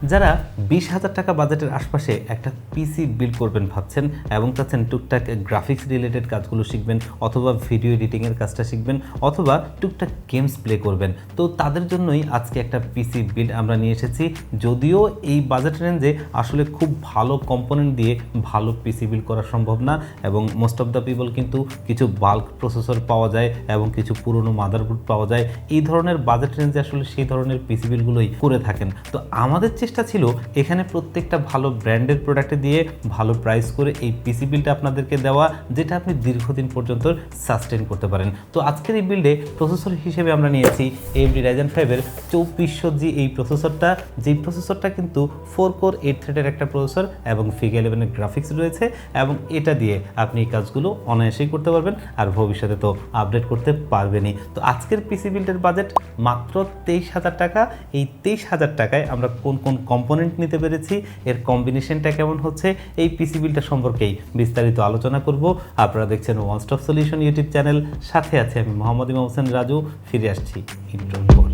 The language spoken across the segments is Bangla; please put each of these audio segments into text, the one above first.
যারা 20,000 টাকা বাজেটের আশপাশে একটা পিসি বিল্ড করবেন ভাবছেন এবং চাচ্ছেন টুকটাক গ্রাফিক্স রিলেটেড কাজগুলো শিখবেন অথবা ভিডিও এডিটিংয়ের কাজটা শিখবেন অথবা টুকটাক গেমস প্লে করবেন, তো তাদের জন্যই আজকে একটা পিসি বিল্ড আমরা নিয়ে এসেছি। যদিও এই বাজেট রেঞ্জে আসলে খুব ভালো কম্পোনেন্ট দিয়ে ভালো পিসি বিল্ড করা সম্ভব না এবং মোস্ট অফ দ্য পিপল কিন্তু কিছু বাল্ক প্রসেসর পাওয়া যায় এবং কিছু পুরনো মাদারবোর্ড পাওয়া যায়। এই ধরনের বাজেট রেঞ্জে আসলে সেই ধরনের পিসি বিল্ডগুলোই করে থাকেন। তো আমাদের চেষ্টা ছিল এখানে প্রত্যেকটা ভালো ব্র্যান্ডের প্রোডাক্টে দিয়ে ভালো প্রাইস করে এই পিসি বিল্ডটা আপনাদেরকে দেওয়া, যেটা আপনি দীর্ঘদিন পর্যন্ত সাস্টেন করতে পারেন। তো আজকের এই বিল্ডে প্রসেসর হিসেবে আমরা নিয়েছি AMD Ryzen 5-এর 2400G এই প্রসেসরটা, যেই প্রসেসরটা কিন্তু 4 কোর 8 থ্রেডের একটা প্রসেসর এবং Vega 11-এর গ্রাফিক্স রয়েছে এবং এটা দিয়ে আপনি এই কাজগুলো অনায়াসেই করতে পারবেন আর ভবিষ্যতে তো আপডেট করতে পারবেনই। তো আজকের পিসি বিল্ডের বাজেট মাত্র 23,000 টাকা। এই 23,000 টাকায় আমরা কোন কোন কম্পোনেন্ট নিতে পেরেছি, এর কম্বিনেশনটা কেমন হচ্ছে, এই পিসি বিল্ডটা সম্পর্কেই বিস্তারিত আলোচনা করব। আপনারা দেখছেন one stop solution YouTube channel, সাথে আছে আমি মোহাম্মদ ইমাম হোসেন রাজু। ফিরে আসছি ইন্ট্রোর পর।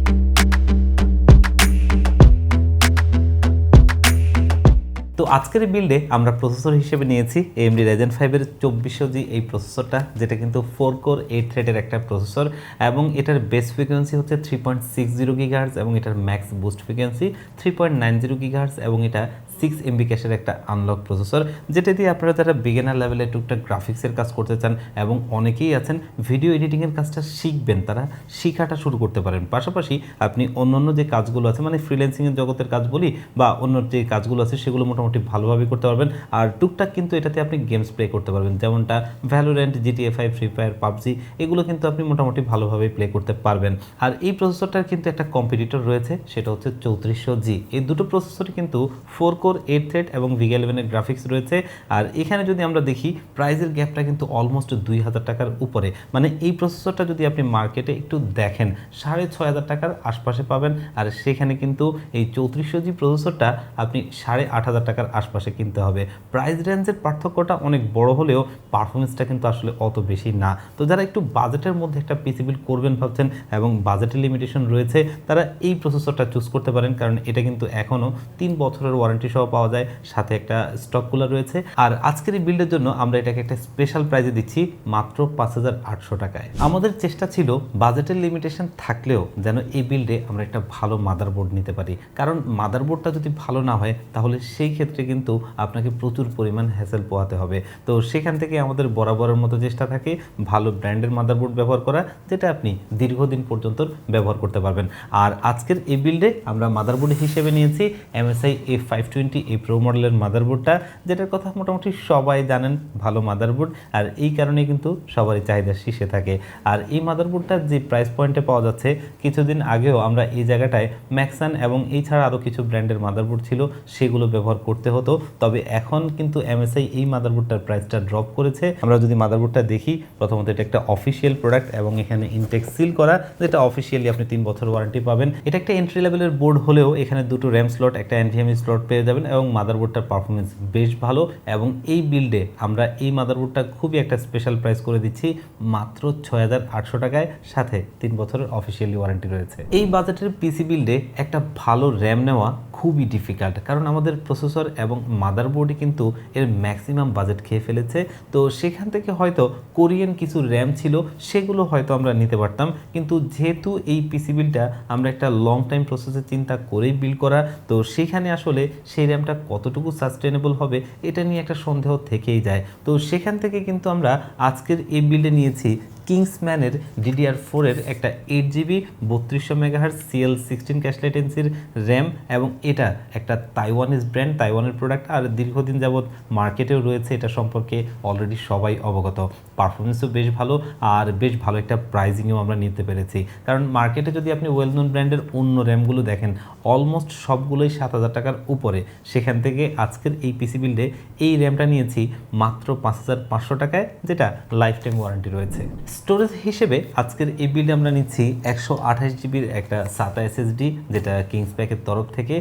তো আজকের বিল্ডে আমরা প্রসেসর হিসেবে নিয়েছি AMD Ryzen 5-এর 2400G এই প্রসেসরটা, যেটা কিন্তু 4 কোর 8 থ্রেডের একটা প্রসেসর এবং এটার বেস ফ্রিকোয়েন্সি হচ্ছে 3.60 GHz এবং এটার ম্যাক্স বুস্ট ফ্রিকোয়েন্সি 3.90 GHz এবং এটা 6 MB ক্যাশের একটা আনলক প্রসেসর, যেটা দিয়ে আপনারা যারা বিগিনার লেভেলে টুকটাক গ্রাফিক্সের কাজ করতে চান এবং অনেকেই আছেন ভিডিও এডিটিংয়ের কাজটা শিখবেন, তারা শিখাটা শুরু করতে পারেন। পাশাপাশি আপনি অন্য যে কাজগুলো আছে, মানে ফ্রিল্যান্সিংয়ের জগতের কাজ বলি বা অন্য যে কাজগুলো আছে, সেগুলো মোটামুটি ভালোভাবে করতে পারবেন। আর টুকটাক কিন্তু এটাতে আপনি গেমস প্লে করতে পারবেন, যেমনটা Valorant, GTA 5, free fire, PUBG, এগুলো কিন্তু আপনি মোটামুটি ভালোভাবে প্লে করতে পারবেন। আর এই প্রসেসরটার কিন্তু একটা কম্পিটিটর রয়েছে, সেটা হচ্ছে 3400G। এই দুটো প্রসেসরই কিন্তু 4 কোর 8 থ্রেড এবং Vega 11-এর গ্রাফিক্স রয়েছে। আর এখানে যদি আমরা দেখি প্রাইসের গ্যাপটা কিন্তু অলমোস্ট 2,000 টাকার উপরে, মানে এই প্রসেসরটা যদি আপনি মার্কেটে একটু দেখেন 6,500 টাকার আশপাশে পাবেন, আর সেখানে কিন্তু এই 3400G প্রসেসরটা আপনি 8,500 টাকার আশপাশে কিনতে হবে। প্রাইস রেঞ্জের পার্থক্যটা অনেক বড় হলেও পারফরমেন্সটা কিন্তু আসলে অত বেশি না। তো যারা একটু বাজেটের মধ্যে একটা পিসি বিল্ড করবেন ভাবছেন এবং বাজেটের লিমিটেশন রয়েছে, তারা এই প্রসেসরটা চুজ করতে পারেন, কারণ এটা কিন্তু এখনও 3 বছরের ওয়ারেন্টি সহ পাওয়া যায়, সাথে একটা স্টক কুলার রয়েছে। আর আজকের এই বিল্ডের জন্য আমরা এটাকে একটা স্পেশাল প্রাইজে দিচ্ছি মাত্র 5,800 টাকায়। আমাদের চেষ্টা ছিল বাজেটের লিমিটেশন থাকলেও যেন এই বিল্ডে আমরা একটা ভালো মাদারবোর্ড নিতে পারি, কারণ মাদারবোর্ডটা যদি ভালো না হয় তাহলে সেই ক্ষেত্রে কিন্তু আপনাকে প্রচুর পরিমাণ হ্যাসেল পোহাতে হবে। তো সেখান থেকে আমাদের বরাবরের মতো চেষ্টা থাকে ভালো ব্র্যান্ডের মাদারবোর্ড ব্যবহার করা, যেটা আপনি দীর্ঘদিন পর্যন্ত ব্যবহার করতে পারবেন। আর আজকের এই বিল্ডে আমরা মাদারবোর্ড হিসেবে নিয়েছি MSI A520 এই প্রো মডেলের মাদারবোর্ডটা, যেটার কথা মোটামুটি সবাই জানেন, ভালো মাদারবোর্ড, আর এই কারণে কিন্তু সবারই চাহিদা শীর্ষে থাকে। আর এই মাদারবোর্ডটা যে প্রাইস পয়েন্টে পাওয়া যাচ্ছে, কিছুদিন আগেও আমরা এই জায়গাটায় ম্যাক্সান এবং এই ছাড়া আরও কিছু ব্র্যান্ডের মাদারবোর্ড ছিল, সেগুলো ব্যবহার করতে হতো। তবে এখন কিন্তু MSI এই মাদারবোর্ডটার প্রাইসটা ড্রপ করেছে। আমরা যদি মাদারবোর্ডটা দেখি, প্রথমত এটা একটা অফিসিয়াল প্রোডাক্ট এবং এখানে ইনটেক সিল করা, যেটা অফিসিয়ালি আপনি 3 বছর ওয়ারেন্টি পাবেন। এটা একটা এন্ট্রি লেভেলের বোর্ড হলেও এখানে দুটো র্যাম স্লট, একটা NVMe স্লট পেয়ে যাবেন এবং মাদারবোর্ডটার পারফরমেন্স বেশ ভালো। এবং এই বিল্ডে আমরা এই মাদারবোর্ডটা খুবই একটা স্পেশাল প্রাইস করে দিচ্ছি মাত্র 6,800 টাকায়, সাথে 3 বছরের অফিসিয়ালি ওয়ারেন্টি রয়েছে। এই বাজেটের পিসি বিল্ডে একটা ভালো র্যাম নেওয়া খুবই ডিফিকাল্ট, কারণ আমাদের প্রসেসর এবং মাদারবোর্ডই কিন্তু এর ম্যাক্সিমাম বাজেট খেয়ে ফেলেছে। তো সেখান থেকে হয়তো কোরিয়ান কিছু র্যাম ছিল, সেগুলো হয়তো আমরা নিতে পারতাম, কিন্তু যেহেতু এই পিসি বিল্ডটা আমরা একটা লং টাইম প্রসেসের চিন্তা করেই বিল্ড করা, তো সেখানে আসলে সেই র্যামটা কতটুকু সাস্টেনেবল হবে এটা নিয়ে একটা সন্দেহ থেকেই যায়। তো সেখান থেকে কিন্তু আমরা আজকের এই বিল্ডে নিয়েছি কিংসম্যানের DDR4-এর একটা 8GB 3200 MHz CL16 cash লেটেন্সির RAM, এবং এটা একটা তাইওয়ানিজ ব্র্যান্ড, তাইওয়ানের প্রোডাক্ট, আর দীর্ঘদিন যাবৎ মার্কেটেও রয়েছে, এটা সম্পর্কে অলরেডি সবাই অবগত। পারফরমেন্সও বেশ ভালো আর বেশ ভালো একটা প্রাইজিংও আমরা নিতে পেরেছি, কারণ মার্কেটে যদি আপনি ওয়েল নোন ব্র্যান্ডের অন্য র্যামগুলো দেখেন অলমোস্ট সবগুলোই 7,000 টাকার উপরে। সেখান থেকে আজকের এই পিসি বিল্ডে এই র্যামটা নিয়েছি মাত্র 5,500 টাকায়, যেটা লাইফ টাইম ওয়ারেন্টি রয়েছে। স্টোরেজ হিসেবে আজকের এই বিল্ডে আমরা নিচ্ছি 128GBর একটা SATA SSD, যেটা কিংস প্যাকের তরফ থেকে।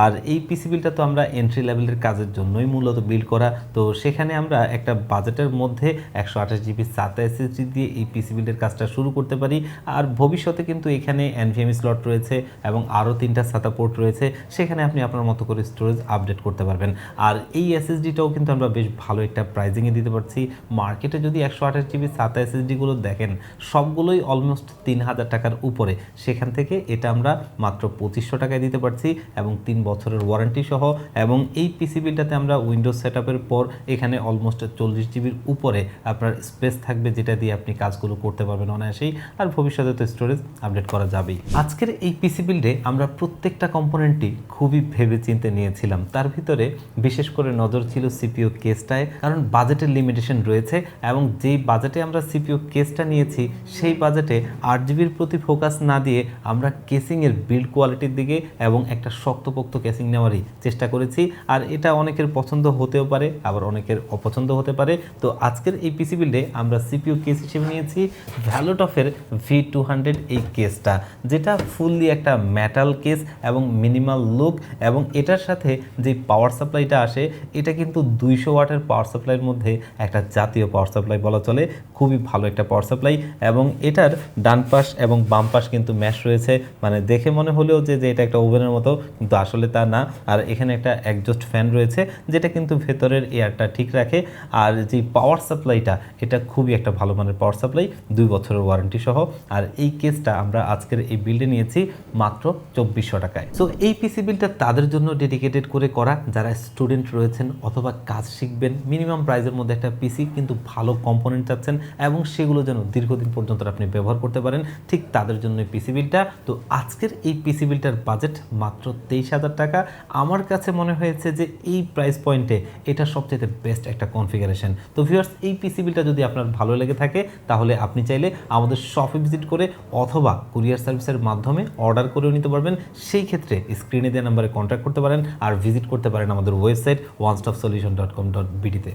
আর এই পিসি বিল্ডটা তো আমরা এন্ট্রি লেভেলের কাজের জন্যই মূলত বিল্ড করা, তো সেখানে আমরা একটা বাজেটের মধ্যে 128 128GB SATA SSD দিয়ে এই পিসি বিল্ডের কাজটা শুরু করতে পারি। আর ভবিষ্যতে কিন্তু এখানে NVMe স্লট রয়েছে এবং আরও 3টা SATA পোর্ট রয়েছে, সেখানে আপনি আপনার মতো করে স্টোরেজ আপডেট করতে পারবেন। আর এই এসএসডিটাও কিন্তু আমরা বেশ ভালো একটা প্রাইজিংয়ে দিতে পারছি। মার্কেটে যদি 128GB SATA SSDগুলো দেখেন, সবগুলোই অলমোস্ট 3000 টাকার উপরে, সেখান থেকে এটা আমরা মাত্র 2500 টাকায় দিতে পারছি এবং 3 বছরের ওয়ারেন্টি সহ। এবং এই পিসি বিলটাতে আমরা উইন্ডোজ সেটআপের পর এখানে অলমোস্ট 40GBর উপরে আপনার স্পেস থাকবে, যেটা দিয়ে আপনি কাজগুলো করতে পারবেন অনায়াসেই। আর ভবিষ্যতে তো স্টোরেজ আপডেট করা যাবেই। আজকের এই পিসি বিল্ডে আমরা প্রত্যেকটা কম্পোনেন্টই খুবই ভেবেচিন্তে নিয়েছিলাম। তার ভিতরে বিশেষ করে নজর ছিল সিপিইউ কেসটায়, কারণ বাজেটের লিমিটেশন রয়েছে এবং যেই বাজেটে আমরা সিপিইউ কেসটা নিয়েছি সেই বাজেটে 8GBর প্রতি ফোকাস না দিয়ে আমরা কেসিংয়ের বিল্ড কোয়ালিটির দিকে এবং একটা শক্তপোক্ত কেসিং নেওয়ারই চেষ্টা করেছি। আর এটা অনেকের পছন্দ হতেও পারে, আবার অনেকের অপছন্দ হতে পারে। তো আজকের এই পিসি বিল্ডে আমরা সিপিইউ কেস হিসেবে নিয়েছি ভ্যালোটফের V200 এই কেসটা, যেটা ফুললি একটা মেটাল কেস এবং মিনিমাল লুক। এবং এটার সাথে যে পাওয়ার সাপ্লাইটা আসে, এটা কিন্তু 200 ওয়াটের পাওয়ার সাপ্লাইয়ের মধ্যে একটা জাতীয় পাওয়ার সাপ্লাই বলা চলে। খুবই ভালো একটা পাওয়ার সাপ্লাই এবং এটার ডান পাশ এবং বাম পাশ কিন্তু ম্যাশ রয়েছে, মানে দেখে মনে হলেও যে এটা একটা ওভেনের মতো, কিন্তু আসলে তা না। আর এখানে একটা একজস্ট ফ্যান রয়েছে, যেটা কিন্তু ভেতরের এয়ারটা ঠিক রাখে। আর যে পাওয়ার সাপ্লাইটা, এটা খুবই একটা ভালো মানের পাওয়ার সাপ্লাই, 2 বছরের ওয়ারেন্টি সহ। আর এই কেসটা আমরা আজকের এই বিল্ডে নিয়েছি মাত্র 2400 টাকায়। সো এই পিসি বিলটা তাদের জন্য ডেডিকেটেড করে করা যারা স্টুডেন্ট রয়েছেন অথবা কাজ শিখবেন, মিনিমাম প্রাইসের মধ্যে একটা পিসি কিন্তু ভালো কম্পোনেন্ট চাচ্ছেন এবং সেগুলো যেন দীর্ঘদিন পর্যন্ত আপনি ব্যবহার করতে পারেন, ঠিক তাদের জন্য এই পিসি বিলটা। তো আজকের এই পিসি বিলটার বাজেট মাত্র 23,000 টাকা। আমার কাছে মনে হয়েছে যে এই প্রাইস পয়েন্টে এটা সবচেয়ে বেস্ট একটা কনফিগারেশন। তো ভিউয়ার্স, এই পিসি বিলটা যদি আপনার ভালো লেগে থাকে, তাহলে আপনি চাইলে আমাদের শপে ভিজিট করে অথবা কুরিয়ার সার্ভিসের মাধ্যমে অর্ডার করেও নিতে পারবেন। সেই ক্ষেত্রে স্ক্রিনে দেওয়া নাম্বারে কন্ট্যাক্ট করতে পারেন আর ভিজিট করতে পারেন আমাদের ওয়েবসাইট onestopsolution.com.bd তে।